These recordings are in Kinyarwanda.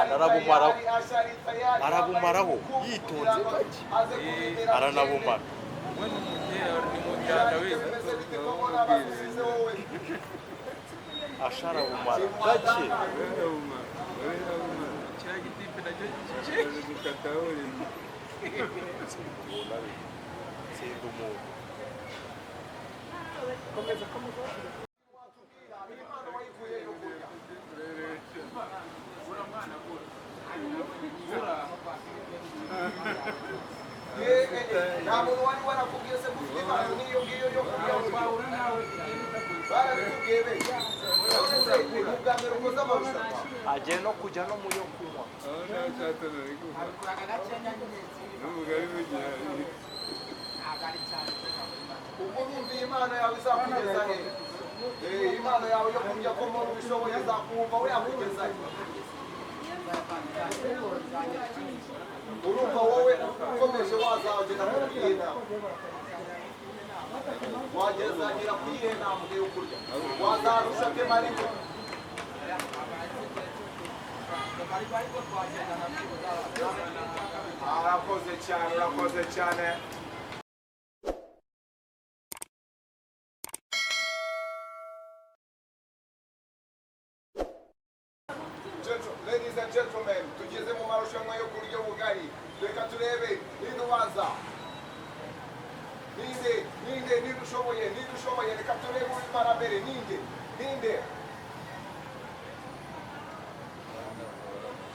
arabumaraho arabumaraho yitonze gake aranabumara asharabumara gake tsinda umuntu nta muntu wari warakubwiye se ko ufite impano n'iyo ngiyo yo kurya barabitubwiye benshi none se ni ubwa mbere ukoze amarushanwa agiye no kujya no mu yo kunywa ubwo numva iyi impano yawe izakugeza he impano yawe yo kurya ko muntu ubishoboye izakumva we yakugeza he urumva wowe ukomeje wazagera mu bwina wagezagera ku iyihe ntambwe yo kurya wazarusha ke mariko urakoze cyane urakoze cyane Ladies and gentlemen, tugeze mu marushanwa yo kurya ubugari. Reka turebe ninde ubanza. Ninde ushoboye. Reka turebe ubimara mbere ninde.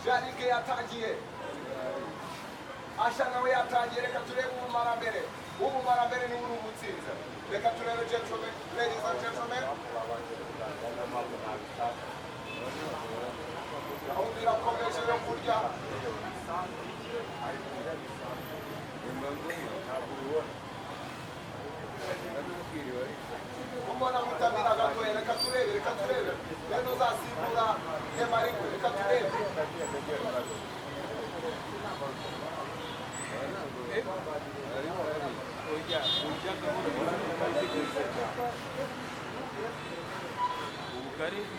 Janike yatangiye. Asha nawe yatangiye. Reka turebe ubimara mbere. Ubimara mbere ni uri umutsinze. Reka turebe gentlemen, ladies and gentlemen. Gahunda irakomeje yo kurya umbona mutamira gatoya reka turebe rero uzasimbura emariko reka turebe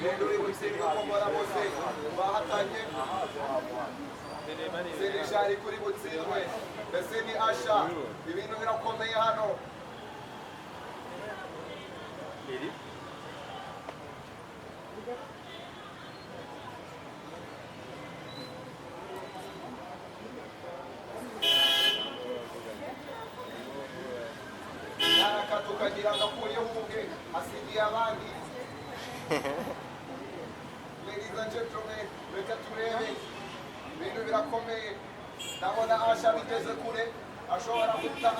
Nenduri gusiga komora bose bahatanye Senejari kuri butsindwe mbese ni Asha ibintu birakomeye hano tukagira ngo akuyeho ubwe asigiye abandi Ladies and gentlemen, reka turebe ibintu birakomeye ndabona Asha bigeze kure ashobora guta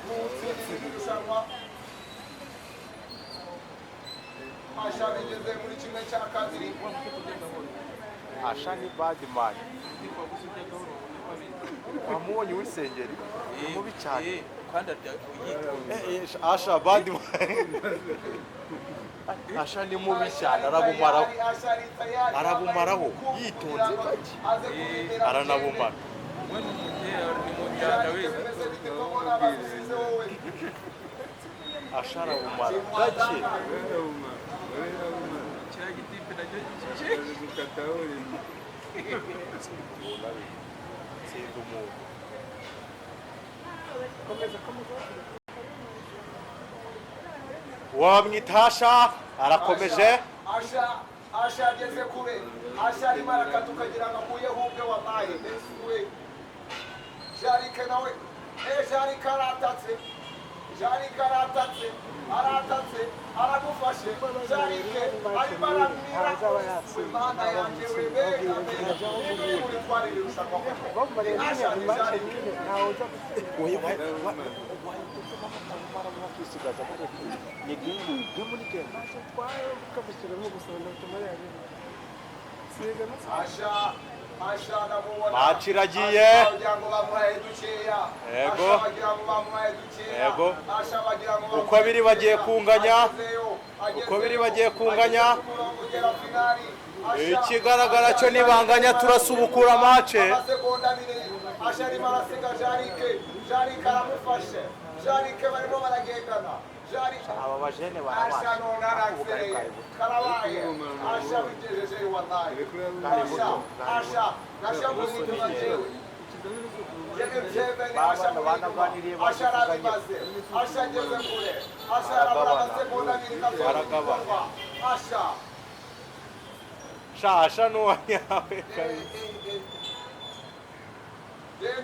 n'utsinzi irushanwa Asha bigeze muri kimwe cya kabiri Asha ni badman wamubonye w'isengeri mubi cyane Asha badman Asha ni mubi cyane arabumaraho yitonze gake aranabumara Asha arabumara gake tsinda umuntu wamwita Asha arakomeje Asha ageze kure Asha arimo arakata ukagira ngo akuyeho ubwe wabaye we Jarike nawe Jarike aratatse aragufashe Jarike arimo aramira Imana yanjye webega uri twarira irushanwa Asha ni Jarike Match iragiye yego uko biri bagiye kunganya ikigaragara cyo nibanganya turasubukura match Jarike aramufashe Jarike barimo baragendana jari aba bajene Asha barabasha none araxereye karabaye Asha bigejeje wallahi Asha Asha muzituma jewe Asha arabimaze Asha ageze kure Asha arabura amasegonda abiri kazokorwa Asha shasha n'uwanyawe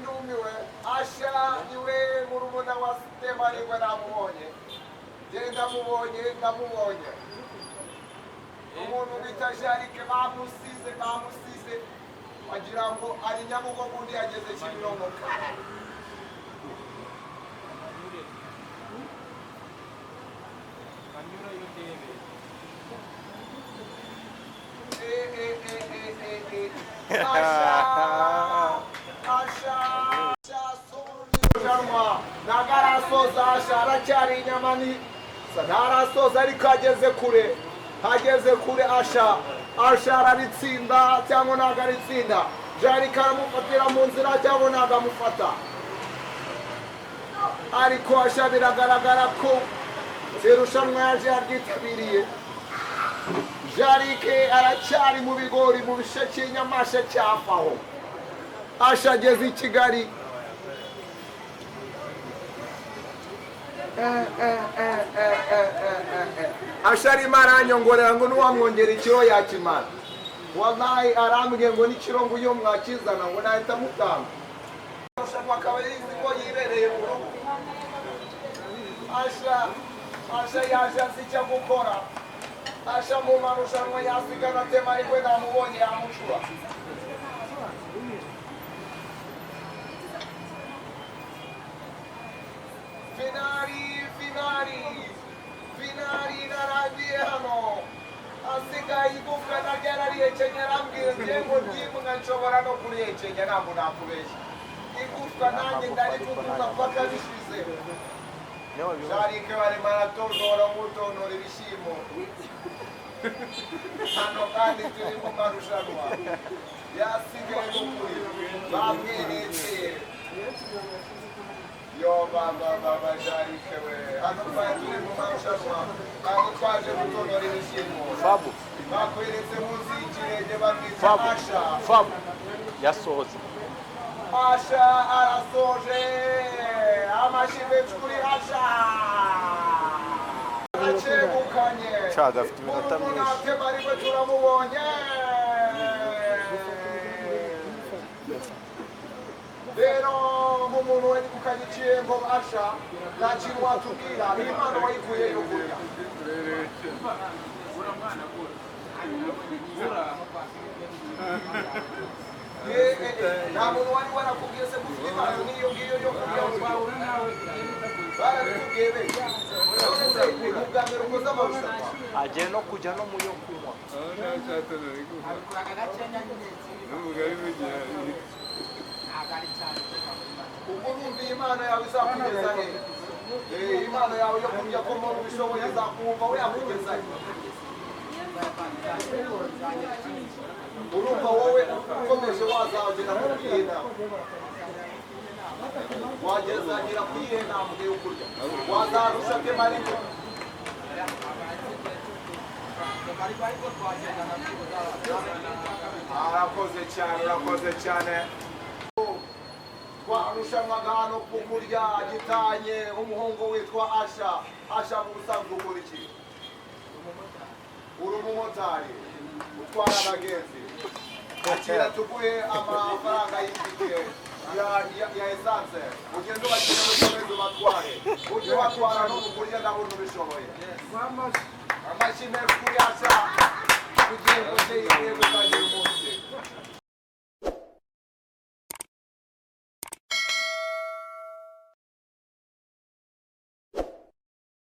Numiwe Asha niwe murumuna wa Stefani we namubonye ndamubonye umuntu bita Jarike bamusize wagira ngo ari Nyabugogo undi yageze Kimironko Nagarasoza Asha aracyari inyamani ntarasoza ariko ageze kure Asha araritsinda cyangwa ntabwo aritsinda Jarike aramufatira mu nzira cyangwa ntabwo amufata ariko Asha biragaragara ko irushanwa yaje yaryitabiriye Jarike aracyari mu bigori mu bisheke Nyamashe cyafaho Asha ageze i Kigali Asha arimo aranyongorera ngo n'uwamwongera ikiro yakimara wallahi arambwiye ngo n'ikiro ngo iyo mwakizana ngo nahita mutanga akaba yizi ko yibereye mu rugo Asha yaje azi icyo gukora Asha mu marushanwa yasigana atema ariko namubonye yamucura finali narangiye hano asigaye igufwa naryo ararihekenya arambwira ngo ndimwe nshobora no kurihekenya ntabwo nakubeshya igufwa nanjye ndarikutuza mpaka bishize Jarike barimo aratonora nk'utonora ibishyimbo hano kandi turi mu marushanwa yasigaye n'ukuri bamwerekeye yo baba Jarike we hano twari turi mu marushanwa ntabwo twaje gutonora ibishyimbo bakweretse munsi y'ikirenge bamwita Asha yasohotse Asha arasoje amashimwe kuri Asha acegukanye afite iminota myinshi ariko turamubonye rero nk'umuntu wegukanye ikirembo Asha nta kintu watubwira iyi mpano wayikuye yo kurya nta muntu wari warakubwiye se gufite impano n'iyo ngiyo yo kurya barabitubwiye benshi none se ni ubwa mbere ukoze amarushanwa agiye no kujya no mu yo kunywa ubwo numva iyi mpano yawe izakugeza he impano yawe yo kurya ko mu bishoboye izakumva we yakugeza he urumva wowe ukomeje wazagera ku bwina wagezagera ku iyihe ntambwe yo kurya wazarusha ke mariko urakoze cyane twarushanwaga hano ku kurya gitanye umuhungu witwa Asha mu busanzwe ukora iki uri umumotari utwara abagenzi akira tuguhe amafaranga y'itike ya esanse ugende ubakire ukomeze ubatware ujye ubatwara no mu kurya ndabona ubishoboye amashyi menshi kuri Asha